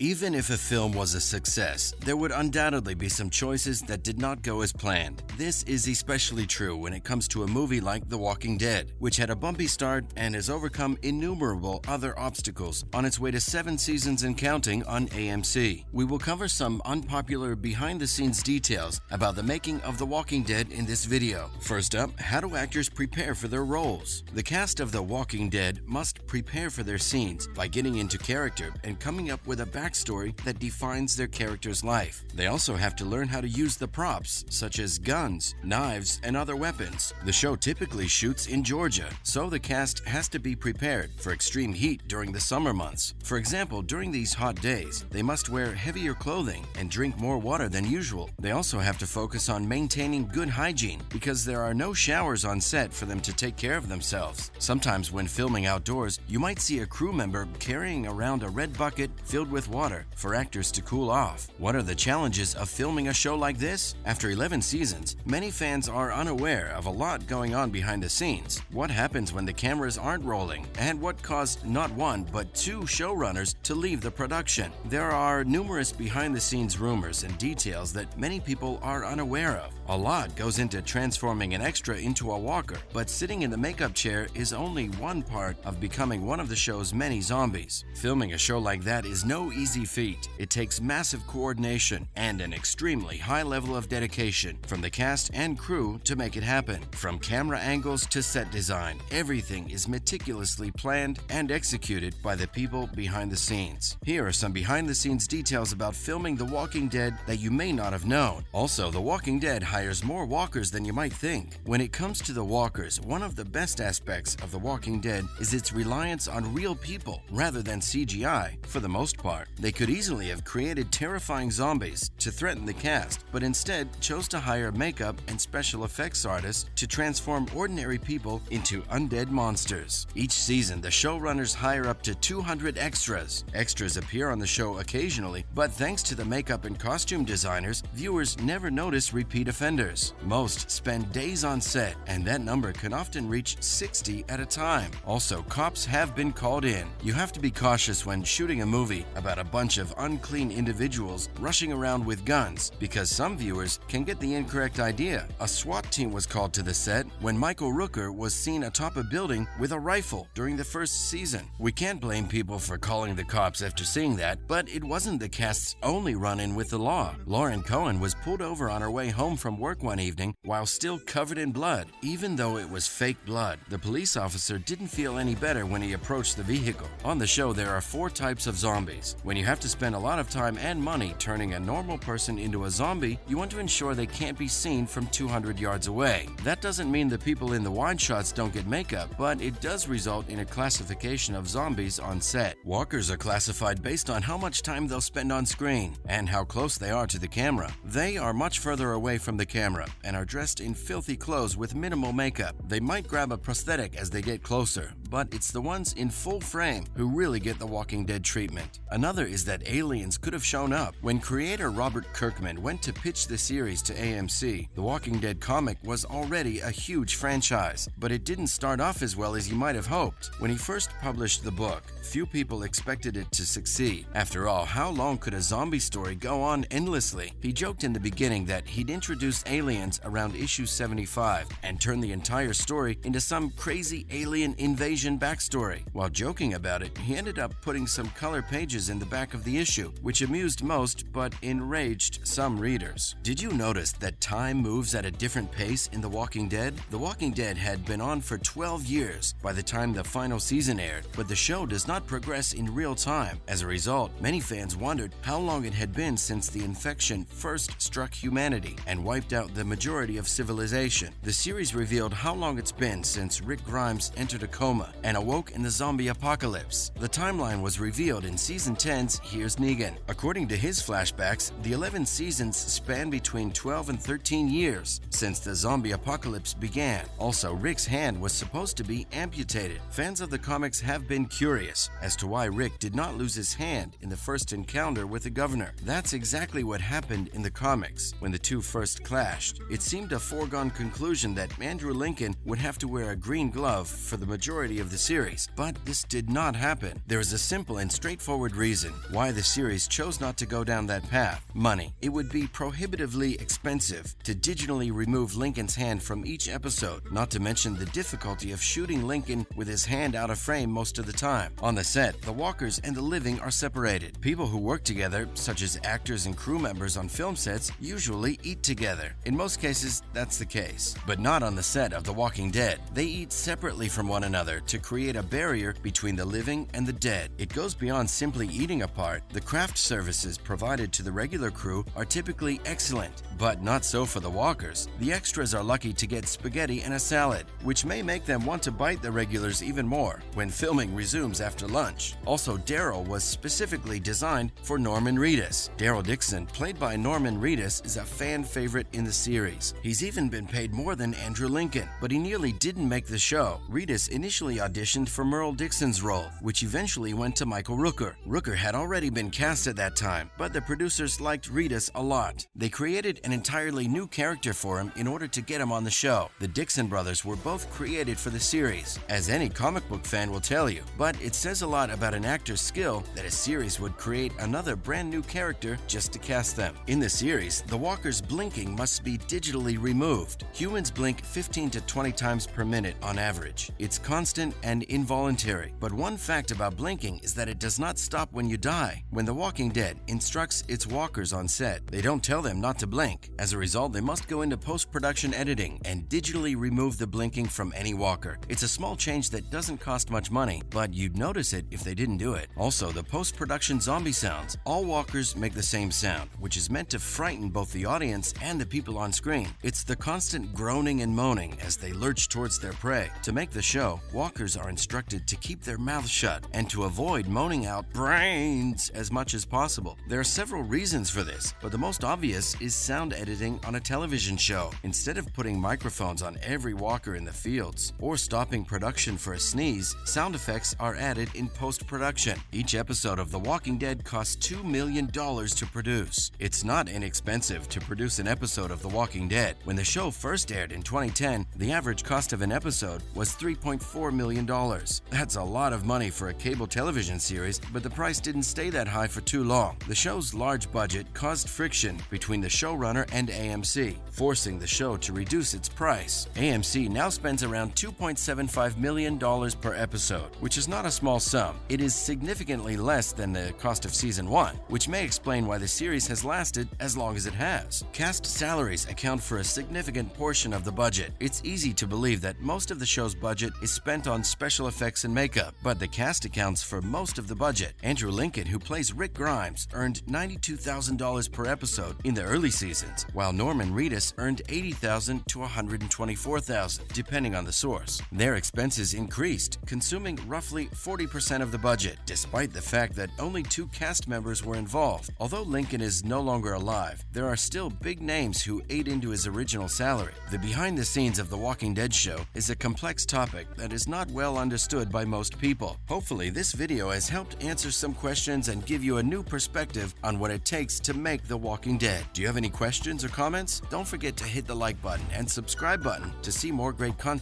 Even if a film was a success, there would undoubtedly be some choices that did not go as planned. This is especially true when it comes to a movie like The Walking Dead, which had a bumpy start and has overcome innumerable other obstacles on its way to 7 seasons and counting on AMC. We will cover some unpopular behind-the-scenes details about the making of The Walking Dead in this video. First up, how do actors prepare for their roles? The cast of The Walking Dead must prepare for their scenes by getting into character and coming up with a backstory that defines their character's life. They also have to learn how to use the props, such as guns, knives, and other weapons. The show typically shoots in Georgia, so the cast has to be prepared for extreme heat during the summer months. For example, during these hot days, they must wear heavier clothing and drink more water than usual. They also have to focus on maintaining good hygiene because there are no showers on set for them to take care of themselves. Sometimes when filming outdoors, you might see a crew member carrying around a red bucket filled with water for actors to cool off. What are the challenges of filming a show like this? After 11 seasons, many fans are unaware of a lot going on behind the scenes. What happens when the cameras aren't rolling? And what caused not one but 2 showrunners to leave the production? There are numerous behind-the-scenes rumors and details that many people are unaware of. A lot goes into transforming an extra into a walker, but sitting in the makeup chair is only one part of becoming one of the show's many zombies. Filming a show like that is no easy feat. It takes massive coordination and an extremely high level of dedication from the cast and crew to make it happen. From camera angles to set design, everything is meticulously planned and executed by the people behind the scenes. Here are some behind-the-scenes details about filming The Walking Dead that you may not have known. Also, The Walking Dead hires more walkers than you might think. When it comes to the walkers, one of the best aspects of The Walking Dead is its reliance on real people rather than CGI for the most part. They could easily have created terrifying zombies to threaten the cast, but instead chose to hire makeup and special effects artists to transform ordinary people into undead monsters. Each season, the showrunners hire up to 200 extras. Extras appear on the show occasionally, but thanks to the makeup and costume designers, viewers never notice repeat offenders. Most spend days on set, and that number can often reach 60 at a time. Also, cops have been called in. You have to be cautious when shooting a movie about a bunch of unclean individuals rushing around with guns, because some viewers can get the incorrect idea. A SWAT team was called to the set when Michael Rooker was seen atop a building with a rifle during the first season. We can't blame people for calling the cops after seeing that, but it wasn't the cast's only run-in with the law. Lauren Cohen was pulled over on her way home from work one evening while still covered in blood. Even though it was fake blood, the police officer didn't feel any better when he approached the vehicle. On the show, there are 4 types of zombies. When you have to spend a lot of time and money turning a normal person into a zombie, you want to ensure they can't be seen from 200 yards away. That doesn't mean the people in the wide shots don't get makeup, but it does result in a classification of zombies on set. Walkers are classified based on how much time they'll spend on screen and how close they are to the camera. They are much further away from the camera and are dressed in filthy clothes with minimal makeup. They might grab a prosthetic as they get closer, but it's the ones in full frame who really get the Walking Dead treatment. Another is that aliens could have shown up. When creator Robert Kirkman went to pitch the series to AMC, The Walking Dead comic was already a huge franchise, but it didn't start off as well as he might have hoped. When he first published the book, few people expected it to succeed. After all, how long could a zombie story go on endlessly? He joked in the beginning that he'd introduce aliens around issue 75 and turn the entire story into some crazy alien invasion backstory. While joking about it, he ended up putting some color pages in the back of the issue, which amused most but enraged some readers. Did you notice that time moves at a different pace in The Walking Dead? The Walking Dead had been on for 12 years by the time the final season aired, but the show does not progress in real time. As a result, many fans wondered how long it had been since the infection first struck humanity and wiped out the majority of civilization. The series revealed how long it's been since Rick Grimes entered a coma and awoke in the zombie apocalypse. The timeline was revealed in Season 10's Here's Negan. According to his flashbacks, the 11 seasons span between 12 and 13 years since the zombie apocalypse began. Also, Rick's hand was supposed to be amputated. Fans of the comics have been curious as to why Rick did not lose his hand in the first encounter with the governor. That's exactly what happened in the comics. When the 2 first clashed. It seemed a foregone conclusion that Andrew Lincoln would have to wear a green glove for the majority of the series, but this did not happen. There is a simple and straightforward reason why the series chose not to go down that path: money. It would be prohibitively expensive to digitally remove Lincoln's hand from each episode, not to mention the difficulty of shooting Lincoln with his hand out of frame most of the time. On the set, the walkers and the living are separated. People who work together, such as actors and crew members on film sets, usually eat together. In most cases, that's the case, but not on the set of The Walking Dead. They eat separately from one another to create a barrier between the living and the dead. It goes beyond simply eating apart. The craft services provided to the regular crew are typically excellent, but not so for the walkers. The extras are lucky to get spaghetti and a salad, which may make them want to bite the regulars even more when filming resumes after lunch. Also, Daryl was specifically designed for Norman Reedus. Daryl Dixon, played by Norman Reedus, is a fan favorite in the series. He's even been paid more than Andrew Lincoln, but he nearly didn't make the show. Reedus initially auditioned for Merle Dixon's role, which eventually went to Michael Rooker. Rooker had already been cast at that time, but the producers liked Reedus a lot. They created an entirely new character for him in order to get him on the show. The Dixon brothers were both created for the series, as any comic book fan will tell you, but it says a lot about an actor's skill that a series would create another brand new character just to cast them. In the series, the walkers' blinking must be digitally removed. Humans blink 15 to 20 times per minute on average. It's constant and involuntary, but one fact about blinking is that it does not stop when you die. When The Walking Dead instructs its walkers on set, they don't tell them not to blink. As a result, they must go into post-production editing and digitally remove the blinking from any walker. It's a small change that doesn't cost much money, but you'd notice it if they didn't do it. Also, the post-production zombie sounds. All walkers make the same sound, which is meant to frighten both the audience and the people on screen. It's the constant groaning and moaning as they lurch towards their prey. To make the show, walkers are instructed to keep their mouths shut and to avoid moaning out brains as much as possible. There are several reasons for this, but the most obvious is sound editing on a television show. Instead of putting microphones on every walker in the fields or stopping production for a sneeze, sound effects are added in post-production. Each episode of The Walking Dead costs $2 million to produce. It's not inexpensive to produce an episode of The Walking Dead. When the show first aired in 2010, the average cost of an episode was $3.4 million. That's a lot of money for a cable television series, but the price didn't stay that high for too long. The show's large budget caused friction between the showrunner and AMC, forcing the show to reduce its price. AMC now spends around $2.75 million per episode, which is not a small sum. It is significantly less than the cost of season 1, which may explain why the series has lasted as long as it has. Cast salaries account for a significant portion of the budget. It's easy to believe that most of the show's budget is spent on special effects and makeup, but the cast accounts for most of the budget. Andrew Lincoln, who plays Rick Grimes, earned $92,000 per episode in the early seasons, while Norman Reedus earned $80,000 to $124,000, depending on the source. Their expenses increased, consuming roughly 40% of the budget, despite the fact that only 2 cast members were involved. Although Lincoln is no longer alive, there are still big names who ate into his original salary. The behind the scenes of The Walking Dead show is a complex topic that is not well understood by most people. Hopefully, this video has helped answer some questions and give you a new perspective on what it takes to make The Walking Dead. Do you have any questions or comments? Don't forget to hit the like button and subscribe button to see more great content.